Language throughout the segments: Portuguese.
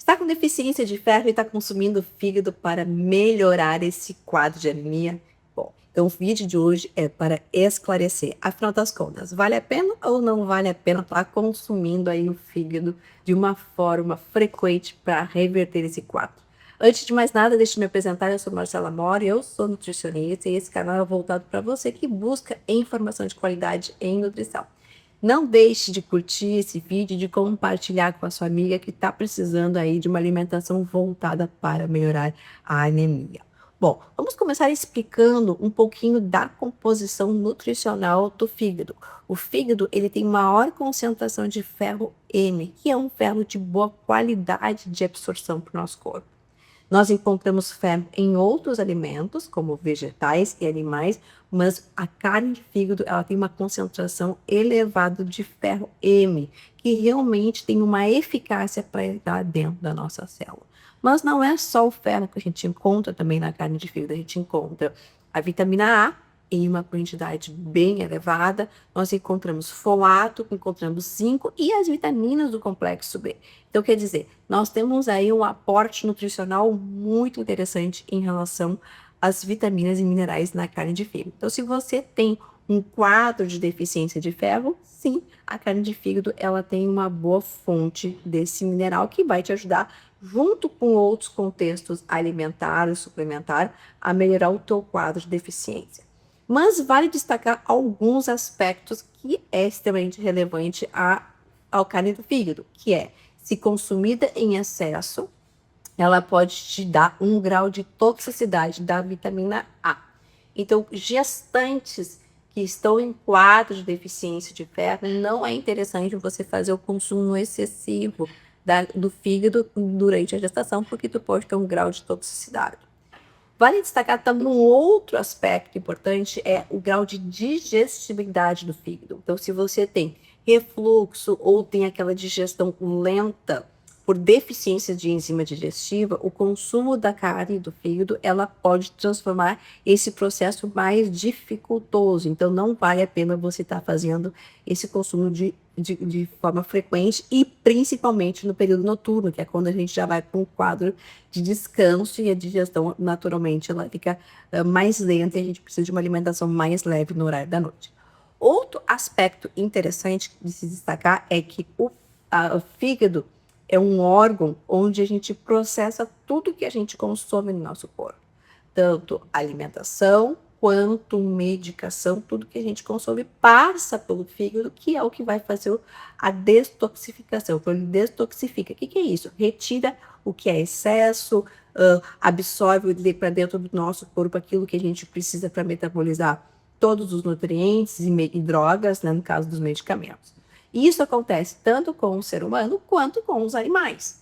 Está com deficiência de ferro e está consumindo fígado para melhorar esse quadro de anemia? Bom, então o vídeo de hoje é para esclarecer, afinal das contas, vale a pena ou não vale a pena estar consumindo aí o fígado de uma forma frequente para reverter esse quadro? Antes de mais nada, deixe-me me apresentar, eu sou Marcela Mori, eu sou nutricionista e esse canal é voltado para você que busca informação de qualidade em nutrição. Não deixe de curtir esse vídeo, de compartilhar com a sua amiga que está precisando aí de uma alimentação voltada para melhorar a anemia. Bom, vamos começar explicando um pouquinho da composição nutricional do fígado. O fígado, ele tem maior concentração de ferro M, que é um ferro de boa qualidade de absorção para o nosso corpo. Nós encontramos ferro em outros alimentos, como vegetais e animais, mas a carne de fígado ela tem uma concentração elevada de ferro M, que realmente tem uma eficácia para entrar dentro da nossa célula. Mas não é só o ferro que a gente encontra também na carne de fígado, a gente encontra a vitamina A em uma quantidade bem elevada, nós encontramos folato, encontramos zinco e as vitaminas do complexo B. Então, quer dizer, nós temos aí um aporte nutricional muito interessante em relação às vitaminas e minerais na carne de fígado. Então, se você tem um quadro de deficiência de ferro, sim, a carne de fígado ela tem uma boa fonte desse mineral que vai te ajudar, junto com outros contextos alimentares, suplementares, a melhorar o teu quadro de deficiência. Mas vale destacar alguns aspectos que é extremamente relevante ao carne do fígado, que é, se consumida em excesso, ela pode te dar um grau de toxicidade da vitamina A. Então, gestantes que estão em quadro de deficiência de ferro, não é interessante você fazer o consumo excessivo do fígado durante a gestação, porque tu pode ter um grau de toxicidade. Vale destacar também um outro aspecto importante, é o grau de digestibilidade do fígado. Então, se você tem refluxo ou tem aquela digestão lenta por deficiência de enzima digestiva, o consumo da carne do fígado, ela pode transformar esse processo mais dificultoso. Então, não vale a pena você estar fazendo esse consumo de forma frequente e principalmente no período noturno, que é quando a gente já vai para um quadro de descanso e a digestão, naturalmente, ela fica mais lenta e a gente precisa de uma alimentação mais leve no horário da noite. Outro aspecto interessante de se destacar é que o fígado é um órgão onde a gente processa tudo que a gente consome no nosso corpo, tanto alimentação quanto medicação, tudo que a gente consome passa pelo fígado, que é o que vai fazer a detoxificação. Então, ele detoxifica. O que é isso? Retira o que é excesso, absorve para dentro do nosso corpo aquilo que a gente precisa para metabolizar todos os nutrientes e drogas, né, no caso dos medicamentos. E isso acontece tanto com o ser humano quanto com os animais.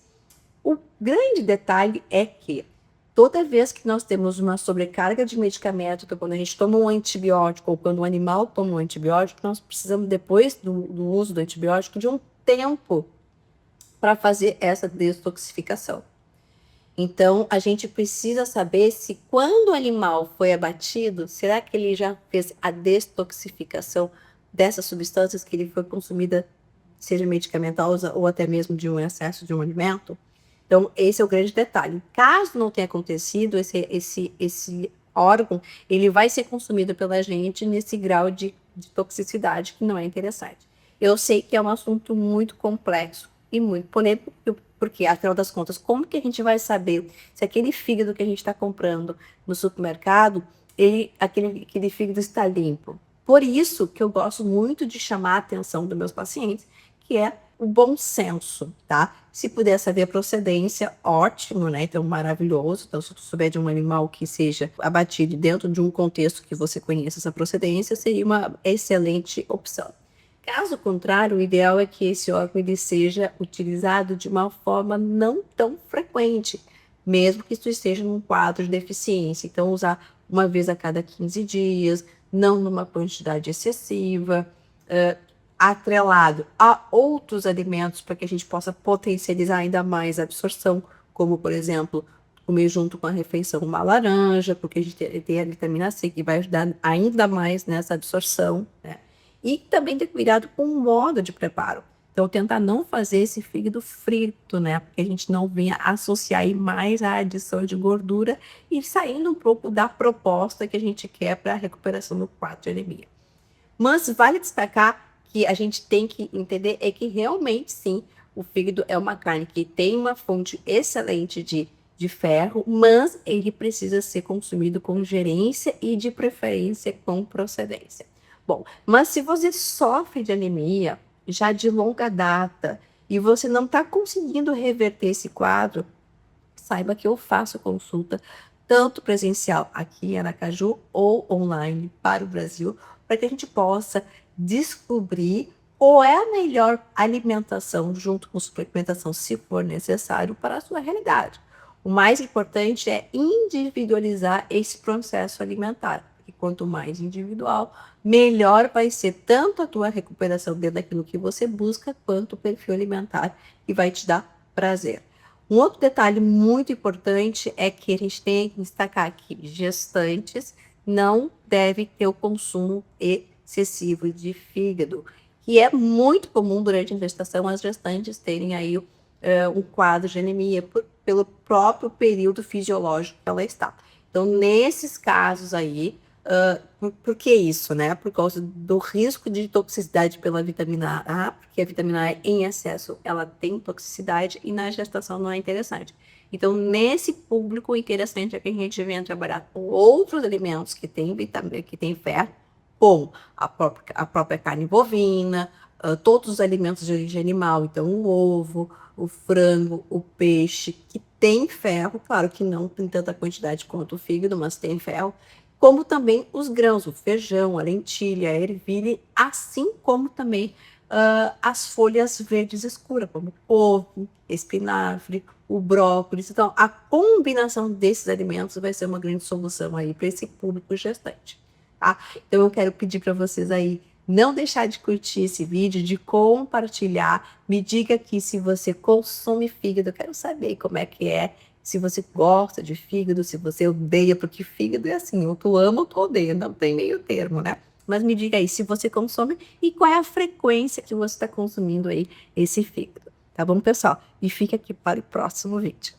O grande detalhe é que toda vez que nós temos uma sobrecarga de medicamento, então quando a gente toma um antibiótico ou quando um animal toma um antibiótico, nós precisamos, depois do uso do antibiótico, de um tempo para fazer essa detoxificação. Então, a gente precisa saber se quando o animal foi abatido, será que ele já fez a detoxificação dessas substâncias que ele foi consumida, seja medicamentosa ou até mesmo de um excesso de um alimento? Então, esse é o grande detalhe. Caso não tenha acontecido, esse órgão, ele vai ser consumido pela gente nesse grau de toxicidade que não é interessante. Eu sei que é um assunto muito complexo e muito polêmico, porque, afinal das contas, como que a gente vai saber se aquele fígado que a gente está comprando no supermercado, aquele fígado está limpo? Por isso que eu gosto muito de chamar a atenção dos meus pacientes, que é o bom senso, tá? Se puder saber a procedência, ótimo, né? Então, maravilhoso. Então, se tu souber de um animal que seja abatido dentro de um contexto que você conheça essa procedência, seria uma excelente opção. Caso contrário, o ideal é que esse órgão ele seja utilizado de uma forma não tão frequente, mesmo que isso esteja num quadro de deficiência. Então, usar uma vez a cada 15 dias, não numa quantidade excessiva, atrelado a outros alimentos para que a gente possa potencializar ainda mais a absorção, como, por exemplo, comer junto com a refeição uma laranja, porque a gente tem a vitamina C que vai ajudar ainda mais nessa absorção, né? E também ter cuidado com o modo de preparo. Então, tentar não fazer esse fígado frito, né? Porque a gente não venha associar aí mais a adição de gordura e saindo um pouco da proposta que a gente quer para a recuperação do quadro de anemia. Mas vale destacar que a gente tem que entender é que realmente sim, o fígado é uma carne que tem uma fonte excelente de ferro, mas ele precisa ser consumido com gerência e de preferência com procedência. Bom, mas se você sofre de anemia já de longa data e você não está conseguindo reverter esse quadro, saiba que eu faço consulta tanto presencial aqui em Aracaju ou online para o Brasil, para que a gente possa descobrir qual é a melhor alimentação junto com suplementação, se for necessário, para a sua realidade. O mais importante é individualizar esse processo alimentar. E quanto mais individual, melhor vai ser tanto a tua recuperação dentro daquilo que você busca, quanto o perfil alimentar que vai te dar prazer. Um outro detalhe muito importante é que a gente tem que destacar que gestantes não devem ter o consumo excessivo de fígado, que é muito comum durante a gestação as gestantes terem aí um quadro de anemia pelo próprio período fisiológico que ela está. Então, nesses casos aí, por que isso, né? Por causa do risco de toxicidade pela vitamina A, porque a vitamina A em excesso, ela tem toxicidade e na gestação não é interessante. Então, nesse público, o interessante é que a gente venha trabalhar com outros alimentos que têm vitamina, que têm ferro, como a própria carne bovina, todos os alimentos de origem animal, então o ovo, o frango, o peixe, que tem ferro, claro que não tem tanta quantidade quanto o fígado, mas tem ferro, como também os grãos, o feijão, a lentilha, a ervilha, assim como também as folhas verdes escuras, como couve, espinafre, o brócolis. Então, a combinação desses alimentos vai ser uma grande solução aí para esse público gestante, tá? Então, eu quero pedir para vocês aí não deixar de curtir esse vídeo, de compartilhar. Me diga aqui se você consome fígado, eu quero saber como é que é. Se você gosta de fígado, se você odeia, porque fígado é assim, ou tu ama ou tu odeia, não tem meio termo, né? Mas me diga aí se você consome e qual é a frequência que você está consumindo aí esse fígado. Tá bom, pessoal? E fica aqui para o próximo vídeo.